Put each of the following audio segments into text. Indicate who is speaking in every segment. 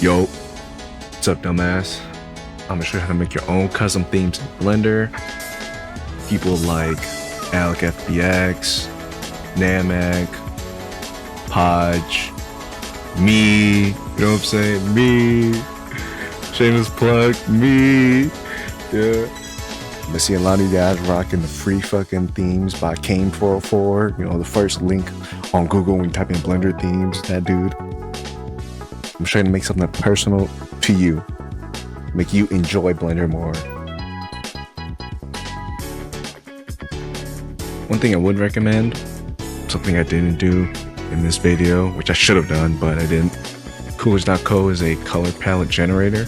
Speaker 1: Yo, what's up, dumbass? I'm gonna show you how to make your own custom themes in Blender. People like Jang.FBX, Namek, Podge, me, you know what I'm saying? Me, shameless plug, me, yeah. I see a lot of you guys rocking the free fucking themes by Kane404. You know, the first link on Google when you type in Blender themes, that dude. I'm trying to make something personal to you, make you enjoy Blender more. One thing I would recommend, something I didn't do in this video, which I should have done, but I didn't. Coolers.co is a color palette generator.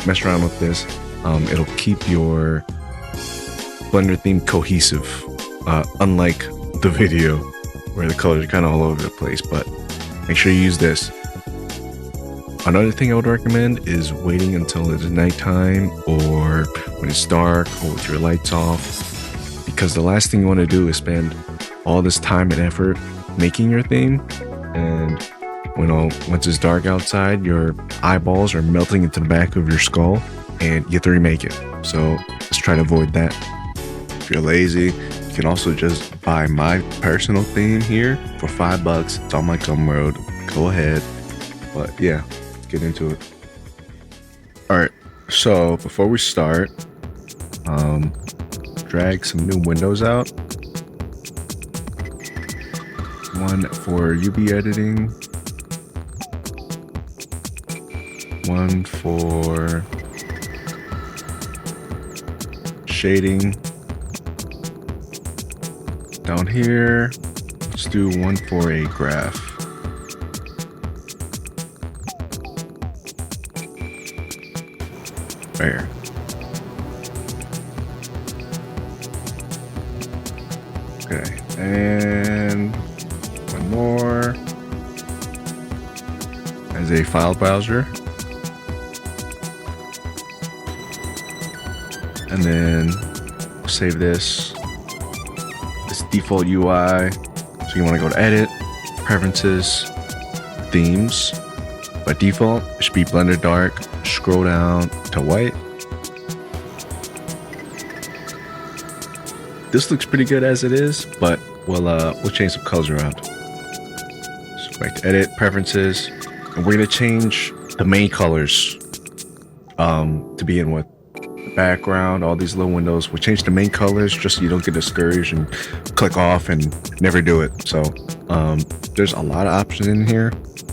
Speaker 1: Mess around with this. It'll keep your Blender theme cohesive, unlike the video where the colors are kind of all over the place, but make sure you use this. Another thing I would recommend is waiting until it's nighttime or when it's dark or with your lights off, because the last thing you want to do is spend all this time and effort making your theme, and once it's dark outside, your eyeballs are melting into the back of your skull and you have to remake it. So let's try to avoid that. If you're lazy, you can also just buy my personal theme here for $5. It's on my Gumroad. Go ahead. But yeah, let's get into it. Alright, so before we start, drag some new windows out. One for UV editing, one for shading. Down here, let's do one for a graph. Right here. Okay, and one more as a file browser. And then save this default UI. So you want to go to edit, preferences, themes. By default, it should be Blender Dark. Scroll down to white. This looks pretty good as it is, but we'll change some colors around. So back to edit, preferences, and we're gonna change the main colors to begin with. Background, all these little windows. We'll change the main colors just so you don't get discouraged and click off and never do it. So there's a lot of options in here.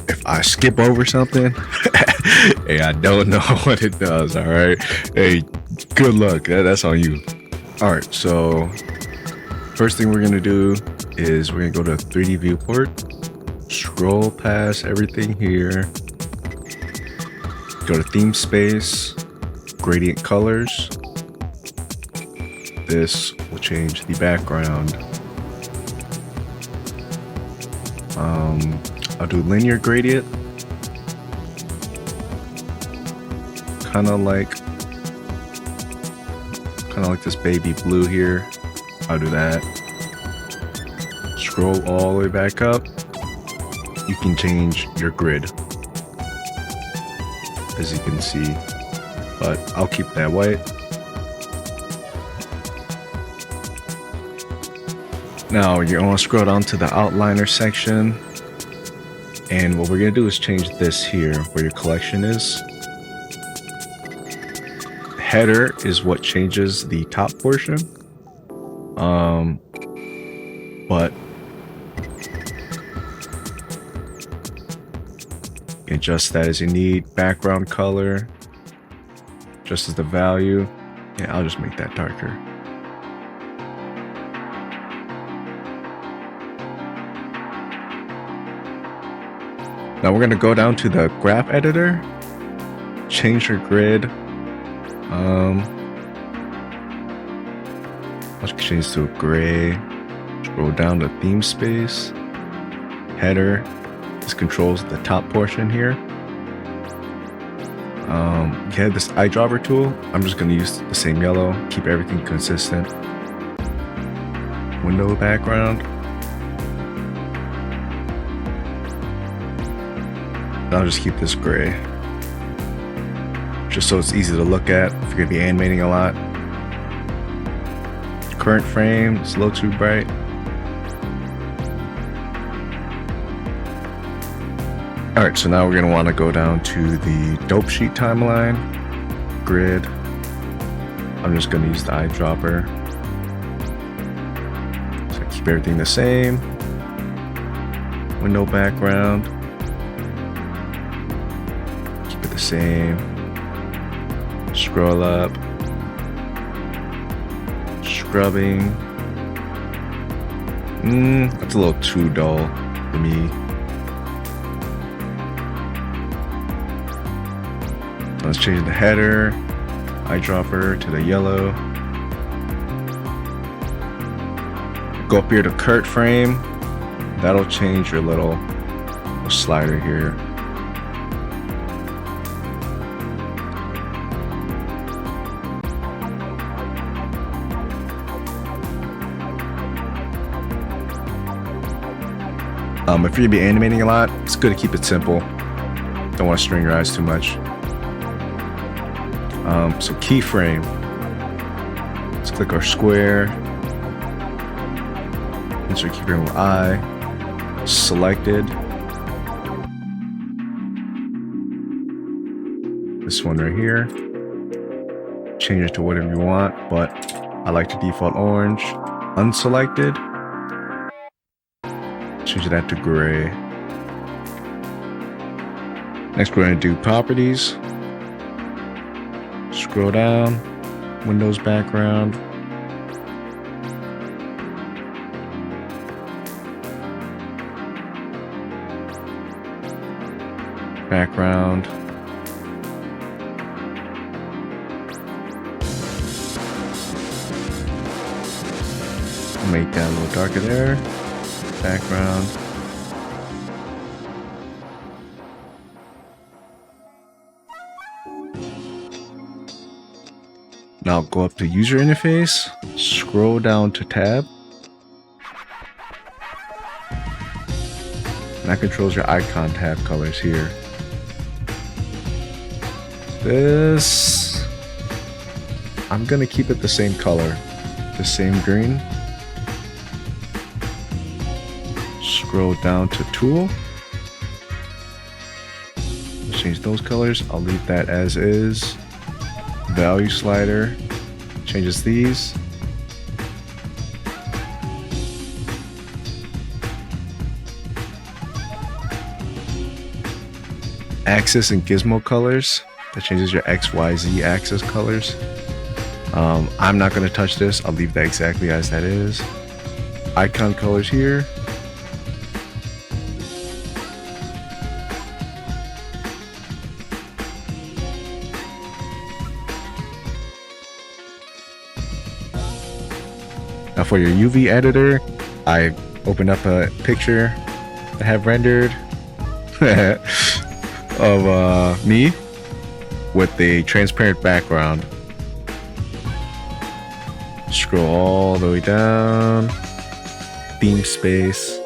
Speaker 1: If I skip over something, hey, I don't know what it does. All right, hey, good luck. That's on you. All right, so first thing we're gonna do is we're gonna go to 3D viewport, scroll past everything here, go to theme space, gradient colors. This will change the background. I'll do linear gradient, kind of like this baby blue here. I'll do that. Scroll all the way back up. You can change your grid, as you can see, but I'll keep that white. Now you're going to scroll down to the outliner section, and what we're going to do is change this here where your collection is. Header is what changes the top portion, but adjust that as you need. Background color, just as the value. Yeah, I'll just make that darker. Now we're gonna go down to the graph editor, change your grid. Let's change to a gray. Scroll down to theme space, header. This controls the top portion here. You have this eye dropper tool. I'm just going to use the same yellow, keep everything consistent. Window background. I'll just keep this gray. just so it's easy to look at if you're gonna be animating a lot. Current frame, it's a little too bright. Alright, so now we're gonna want to go down to the dope sheet timeline, grid. I'm just gonna use the eyedropper. So keep everything the same. Window background. Keep it the same. Scroll up. Scrubbing. That's a little too dull for me. Let's change the header, eyedropper to the yellow. Go up here to Kurt frame. That'll change your little slider here. If you're gonna be animating a lot, it's good to keep it simple. Don't want to strain your eyes too much. So keyframe. Let's click our square. Insert keyframe with I. Selected. This one right here. Change it to whatever you want, but I like to default orange. Unselected. Change that to gray. Next, we're going to do properties. Scroll down, Windows background. Background. Make that a little darker there. Background. Now go up to user interface, scroll down to tab. And that controls your icon tab colors here. This, I'm gonna keep it the same color, the same green. Scroll down to tool. Change those colors. I'll leave that as is. Value slider changes these. Axis and gizmo colors. That changes your XYZ axis colors. I'm not going to touch this. I'll leave that exactly as that is. Icon colors here. Now for your UV editor, I opened up a picture I have rendered of me with a transparent background. Scroll all the way down, theme space,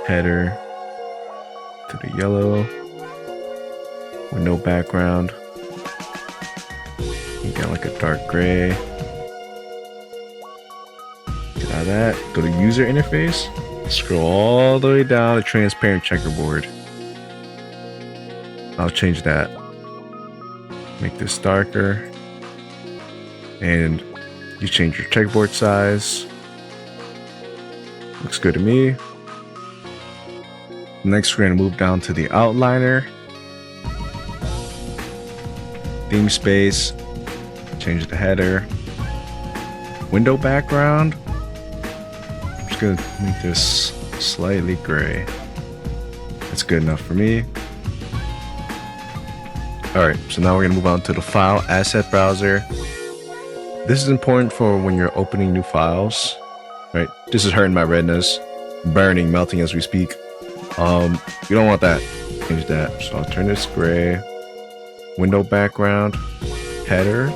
Speaker 1: header to the yellow, window background. You got like a dark gray. Get out of that, go to user interface, scroll all the way down to transparent checkerboard. I'll change that. Make this darker. And you change your checkerboard size. Looks good to me. Next, we're going to move down to the outliner. Theme space. Change the header. Window background. I'm just going to make this slightly gray. That's good enough for me. Alright, so now we're going to move on to the file asset browser. This is important for when you're opening new files, right? This is hurting my retinas, burning, melting as we speak. You don't want that. Change that. So I'll turn this gray. Window background, header,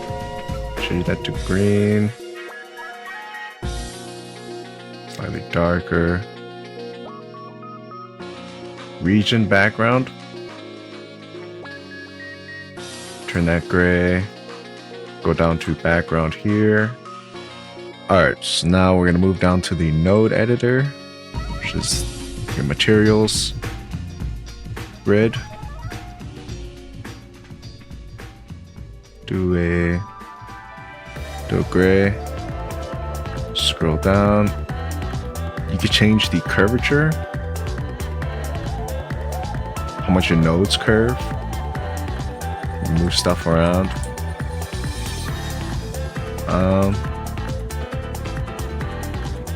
Speaker 1: change that to green. Slightly darker. Region background. turn that gray. Go down to background here. Alright, so now we're going to move down to the node editor, which is your materials, grid. Do a gray. Scroll down. You can change the curvature, how much your nodes curve. Move stuff around.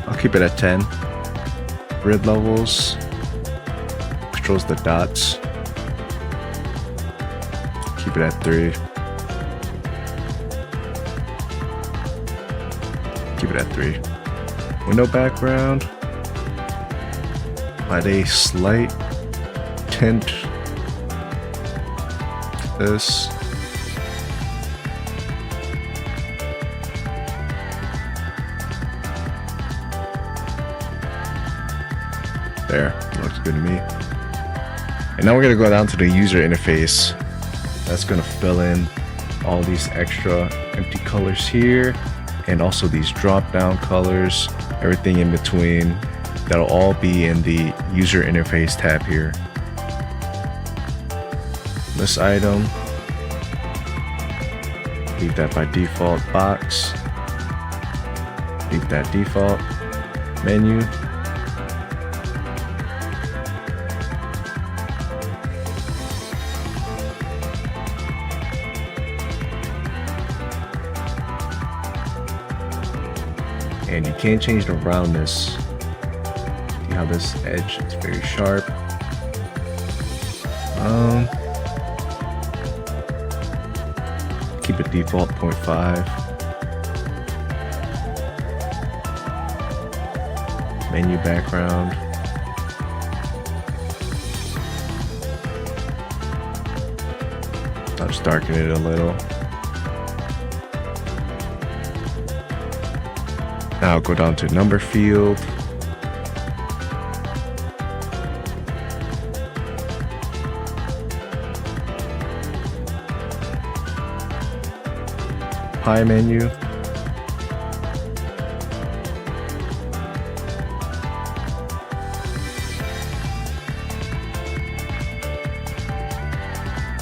Speaker 1: I'll keep it at 10. Grid levels controls the dots. Keep it at 3. Keep it at 3. Window background. Add a slight tint to this. There, looks good to me. And now we're gonna go down to the user interface. That's gonna fill in all these extra empty colors here, and also these drop down colors, everything in between. That'll all be in the user interface tab here. This item, leave that by default box. Leave that default menu. And you can't change the roundness. See how this edge is very sharp. Keep it default 0.5. Menu background. I'll just darken it a little. Now go down to number field. Pie menu.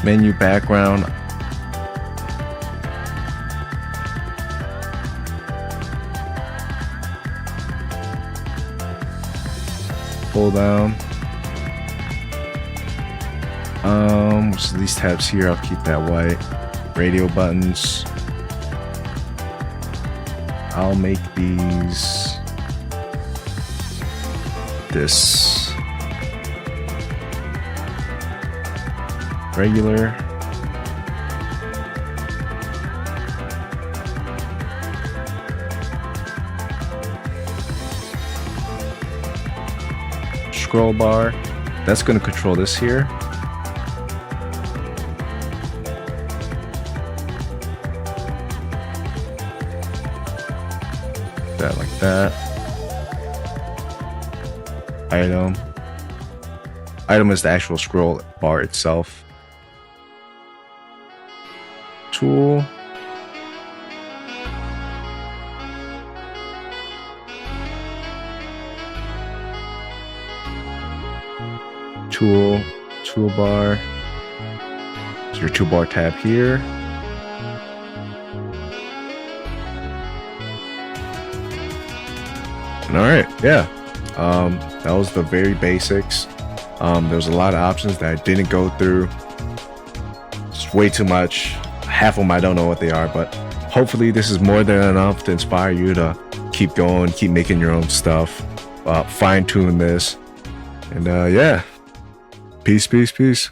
Speaker 1: Menu background. Pull down. So these tabs here, I'll keep that white. Radio buttons. I'll make these this regular. Scroll bar, that's going to control this here. That like that. Item is the actual scroll bar itself. Tool. Toolbar. So your toolbar tab here. And all right, yeah. That was the very basics. There was a lot of options that I didn't go through. It's way too much. Half of them I don't know what they are, but hopefully this is more than enough to inspire you to keep going, keep making your own stuff, fine tune this, and yeah. Peace, peace, peace.